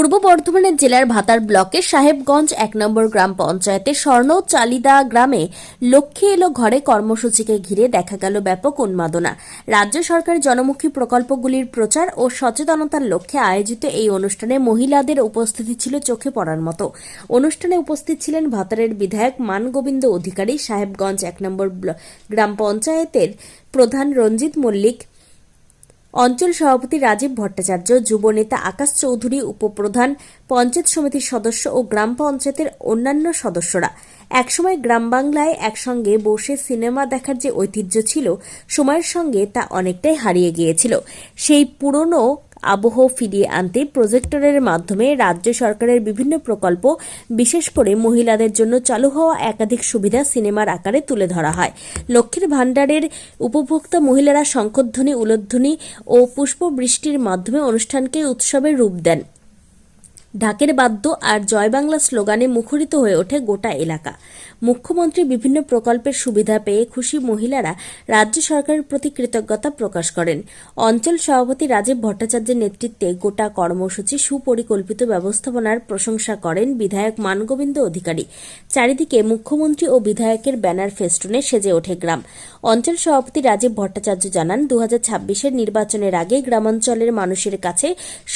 পূর্ব বর্ধমানের জেলার ভাতার ব্লকের সাহেবগঞ্জ ১ নম্বর গ্রাম পঞ্চায়েতের স্বর্ণ চালিদা গ্রামে লক্ষ্মী এলো ঘরে কর্মসূচিকে ঘিরে দেখা গেল ব্যাপক উন্মাদনা। রাজ্য সরকারের জনমুখী প্রকল্পগুলির প্রচার ও সচেতনতার লক্ষ্যে আয়োজিত এই অনুষ্ঠানে মহিলাদের উপস্থিতি ছিল চোখে পড়ার মতো। অনুষ্ঠানে উপস্থিত ছিলেন ভাতারের বিধায়ক মানগোবিন্দ অধিকারী, সাহেবগঞ্জ ১ নম্বর গ্রাম পঞ্চায়েতের প্রধান রঞ্জিত মল্লিক, অঞ্চল সভাপতি রাজীব ভট্টাচার্য, যুবনেতা আকাশ চৌধুরী, উপপ্রধান, পঞ্চায়েত সমিতির সদস্য ও গ্রাম পঞ্চায়েতের অন্যান্য সদস্যরা। একসময় গ্রাম বাংলায় একসঙ্গে বসে সিনেমা দেখার যে ঐতিহ্য ছিল, সময়ের সঙ্গে তা অনেকটাই হারিয়ে গিয়েছিল। সেই পুরনো আবহ ফিরিয়ে আনতে প্রজেক্টরের মাধ্যমে রাজ্য সরকারের বিভিন্ন প্রকল্প, বিশেষ করে মহিলাদের জন্য চালু হওয়া একাধিক সুবিধা সিনেমার আকারে তুলে ধরা হয়। লক্ষ্মীর ভাণ্ডারের উপভোক্তা মহিলারা শঙ্খধ্বনি, উলধ্বনি ও পুষ্পবৃষ্টির মাধ্যমে অনুষ্ঠানকে উৎসবের রূপ দেন। ঢাকের বাদ্য আর জয় বাংলা স্লোগানে মুখরিত হয়ে ওঠে গোটা এলাকা। মুখ্যমন্ত্রী বিভিন্ন প্রকল্পের সুবিধা পেয়ে খুশি মহিলারা রাজ্য সরকারের প্রতি কৃতজ্ঞতা প্রকাশ করেন। অঞ্চল সভাপতি রাজীব ভট্টাচার্যের নেতৃত্বে গোটা কর্মসূচি সুপরিকল্পিত ব্যবস্থাপনার প্রশংসা করেন বিধায়ক মানগোবিন্দ অধিকারী। চারিদিকে মুখ্যমন্ত্রী ও বিধায়কের ব্যানার ফেস্টুনে সেজে ওঠে গ্রাম। অঞ্চল সভাপতি রাজীব ভট্টাচার্য জানান, ২০২৬-এর নির্বাচনের আগে গ্রামাঞ্চলের মানুষের কাছে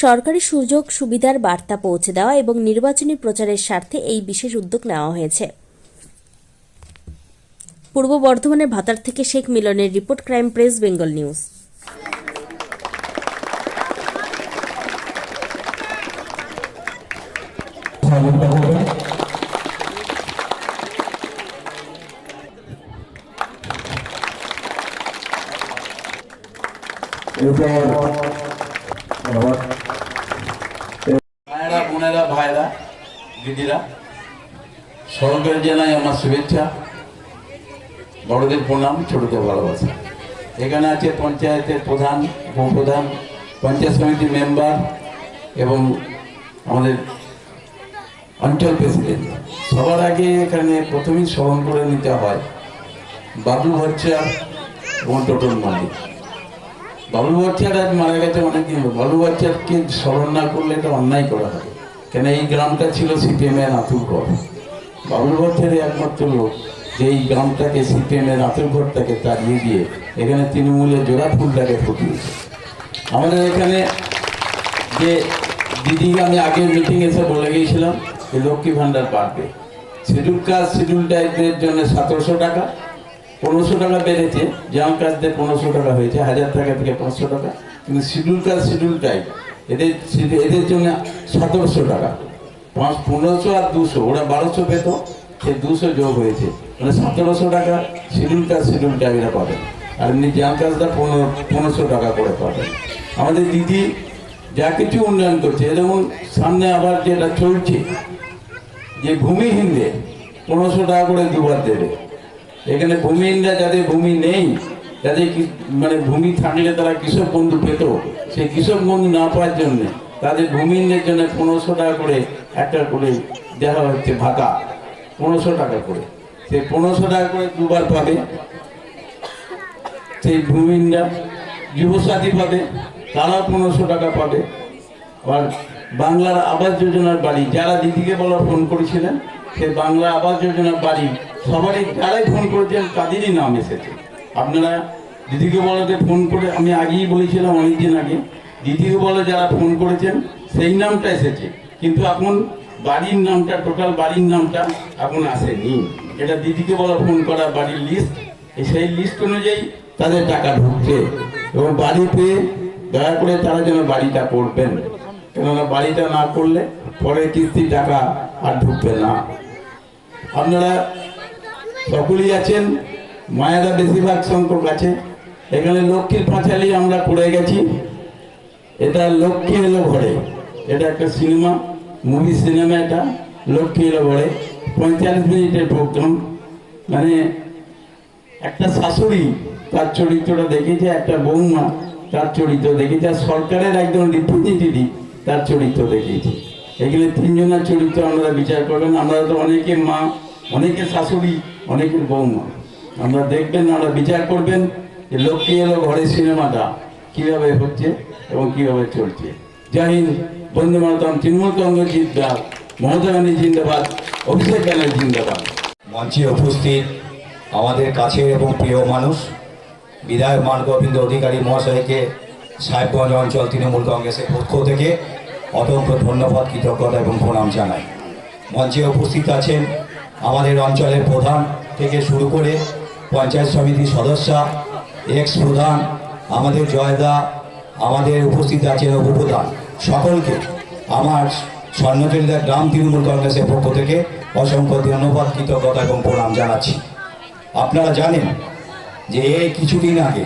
সরকারি সুযোগ সুবিধার বার্তা পৌঁছে দেওয়া এবং নির্বাচনী প্রচারের স্বার্থে এই বিশেষ উদ্যোগ নেওয়া হয়েছে। পূর্ব বর্ধমানের ভাতার থেকে শেখ মিলনের report, crime press, Bengal news. মায়েরা, বোনেরা, ভাইরা, দিদিরা, সকলকে জানাই আমার শুভেচ্ছা, বড়দের প্রণাম, ছোটদের ভালোবাসা। এখানে আছে পঞ্চায়েতের প্রধান, উপপ্রধান, পঞ্চায়েত সমিতির মেম্বার এবং আমাদের অঞ্চল প্রেসিডেন্ট। সবার আগে এখানে প্রথমেই স্মরণ করে নিতে হয় বাবলু ভট্টাচার্য এবং টোটন মালিক। বাবলু ভট্টাচার্য আজ মারা গেছে অনেকদিন। বাবলু ভট্টাচার্যকে স্মরণ না করলে এটা অন্যায় করা হবে, কেন এই গ্রামটা ছিল সিপিএমের আঁতুড়ঘর। বাবলু ভট্টাচার্য একমাত্র লোক যে এই গ্রামটাকে, সিপিএমের আঁতুড়ঘরটাকে তাড়িয়ে দিয়ে এখানে তৃণমূলের জোড়া ফুলটাকে ফুটিয়েছে। আমাদের এখানে যে দিদিকে আমি আগের মিটিং এসে বলে গিয়েছিলাম যে লক্ষ্মী ভাণ্ডার বাড়বে, শিডিউল কাস্ট, শিডিউল ট্রাইবদের জন্য ১৭০০ টাকা, ১৫০০ টাকা বেড়েছে, জাম কাস্টদের ১৫০০ টাকা হয়েছে, ১০০০ টাকা থেকে ৫০০ টাকা। কিন্তু শিডিউল কাস্ট, শিডিউল ট্রাইব এদের জন্য ১৭০০ টাকা, ১৫০০ আর ২০০, ওরা ১২০০ পেত, সেই ২০০ যোগ হয়েছে, মানে ১৭০০ টাকা শিডিউল কাস্ট, শিডিউল ট্রাইবরা পাবেন। আর এমনি জাম কাস্টরা ১৫০০ টাকা করে পাবেন। আমাদের দিদি যা কিছু উন্নয়ন করছে, যেমন সামনে আবার যেটা চলছে যে ভূমিহীনদের ১৫০০ টাকা করে দুবার দেবে। এখানে ভূমিহীনরা, যাদের ভূমি নেই, যাদের মানে ভূমি থাকলে তারা কৃষক বন্ধু পেত, সেই কৃষক বন্ধু না পাওয়ার জন্য তাদের ভূমিহীনদের জন্য ১৫০০ টাকা করে একটা করে দেওয়া হচ্ছে ভাতা, ১৫০০ টাকা করে। সেই ১৫০০ টাকা করে দুবার পাবে সেই ভূমিহীনরা। যুবসাথী পাবে, তারা ১৫০০ টাকা পাবে। আর বাংলার আবাস যোজনার বাড়ি, যারা দিদিকে বলা ফোন করেছিলেন, সেই বাংলা আবাস যোজনার বাড়ি সবারই, যারাই ফোন করেছেন তাদেরই নাম এসেছে। আপনারা দিদিকে বলাতে ফোন করে, আমি আগেই বলেছিলাম অনেকদিন আগে, দিদিকে বলে যারা ফোন করেছেন সেই নামটা এসেছে, কিন্তু এখন বাড়ির নামটা, টোটাল বাড়ির নামটা এখন আসেনি। এটা দিদিকে বলা ফোন করা বাড়ির লিস্ট, সেই লিস্ট অনুযায়ী তাদের টাকা ঢুকছে। এবং বাড়ি পেয়ে দয়া করে তারা যেন বাড়িটা করবেন, কেননা বাড়িটা না করলে পরে কিস্তি টাকা আর ঢুকবে না। আপনারা সকলেই আছেন, মায়েরা বেশিরভাগ সংখ্যক আছে। এখানে লক্ষ্মীর পাঁচালী আমরা পড়ে গেছি, এটা লক্ষ্মী এলো ঘরে, এটা একটা সিনেমা, মুভি সিনেমা, এটা লক্ষ্মী এলো ঘরে। ৪৫ মিনিটের প্রোগ্রাম, মানে একটা শাশুড়ি তার চরিত্রটা দেখেছে, একটা বৌমা তার চরিত্র দেখেছে, আর সরকারের একজন রিপ্রেজেন্টেটিভ তার চরিত্র দেখেছে। এখানে তিনজনের চরিত্র আপনারা বিচার করবেন। আমরা তো অনেকে মা, অনেকে শাশুড়ি, অনেকের বৌমা, আমরা দেখবেন, আমরা বিচার করবেন যে লক্ষ্মী এলো ঘরে সিনেমাটা কিভাবে হচ্ছে এবং কিভাবে চলছে। জয় হিন্দ, বন্দে মাতরম, তৃণমূল কংগ্রেস জিন্দাবাদ, মমতা ব্যানার্জি জিন্দাবাদ, অভিষেক ব্যানার্জি জিন্দাবাদ। মঞ্চে উপস্থিত আমাদের কাছের এবং প্রিয় মানুষ বিধায়ক মান গোবিন্দ অধিকারী মহাশয়কে সাহেবগঞ্জ অঞ্চল তৃণমূল কংগ্রেসের পক্ষ থেকে অসংখ্য ধন্যবাদ, কৃতজ্ঞতা এবং প্রণাম জানাই। মঞ্চে উপস্থিত আছেন আমাদের অঞ্চলের প্রধান থেকে শুরু করে পঞ্চায়েত সমিতির সদস্যা, এক্স প্রধান, আমাদের জয়দা, আমাদের উপস্থিত আছেন উপপ্রধান, সকলকে আমার স্বর্ণচন্দ্রা গ্রাম তৃণমূল কংগ্রেসের পক্ষ থেকে অসংখ্য ধন্যবাদ, কৃতজ্ঞতা এবং প্রণাম জানাচ্ছি। আপনারা জানেন যে এই কিছুদিন আগে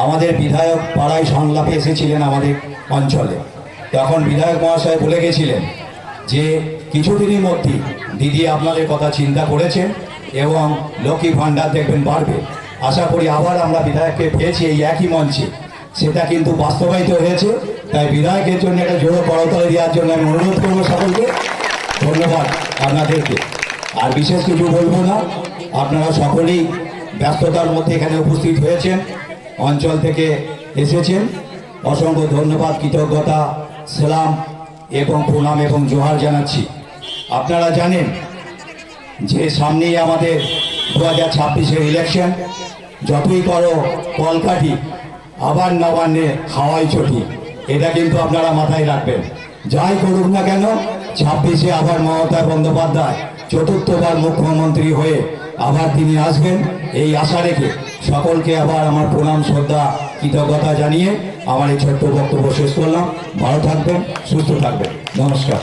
আমাদের বিধায়ক পাড়ায় সংলাপে এসেছিলেন আমাদের অঞ্চলে। তখন বিধায়ক মহাশয় বলে গেছিলেন যে কিছুদিনের মধ্যেই দিদি আপনাদের কথা চিন্তা করেছেন এবং লক্ষ্মী ভাণ্ডার দেখবেন বাড়বে। আশা করি আবার আমরা বিধায়ককে পেয়েছি এই একই মঞ্চে, সেটা কিন্তু বাস্তবায়িত হয়েছে। তাই বিধায়কের জন্য একটা জোড়ো করতালি দেওয়ার জন্য আমি অনুরোধ করবো সকলকে। ধন্যবাদ আপনাদেরকে। আর বিশেষ কিছু বলবো না, আপনারা সকলেই ব্যস্ততার মধ্যে এখানে উপস্থিত হয়েছেন, অঞ্চল থেকে এসেছেন। অসংখ্য ধন্যবাদ, কৃতজ্ঞতা, সালাম এবং প্রণাম এবং জোহার জানাচ্ছি। আপনারা জানেন যে সামনেই আমাদের 2026-এর ইলেকশন। যতই করো কলকাঠি, আবার নবান্নে হাওয়াই ছুটি, এটা কিন্তু আপনারা মাথায় রাখবেন। যাই করুক না কেন, 26-এ আবার মমতা বন্দ্যোপাধ্যায় চতুর্থবার মুখ্যমন্ত্রী হয়ে আবার তিনি আসবেন, এই আশা রেখে সকলকে আবার আমার প্রণাম, শ্রদ্ধা, কৃতজ্ঞতা জানিয়ে আমার এই ছোট্ট বক্তব্য শেষ করলাম। ভালো থাকবেন, সুস্থ থাকবেন, নমস্কার।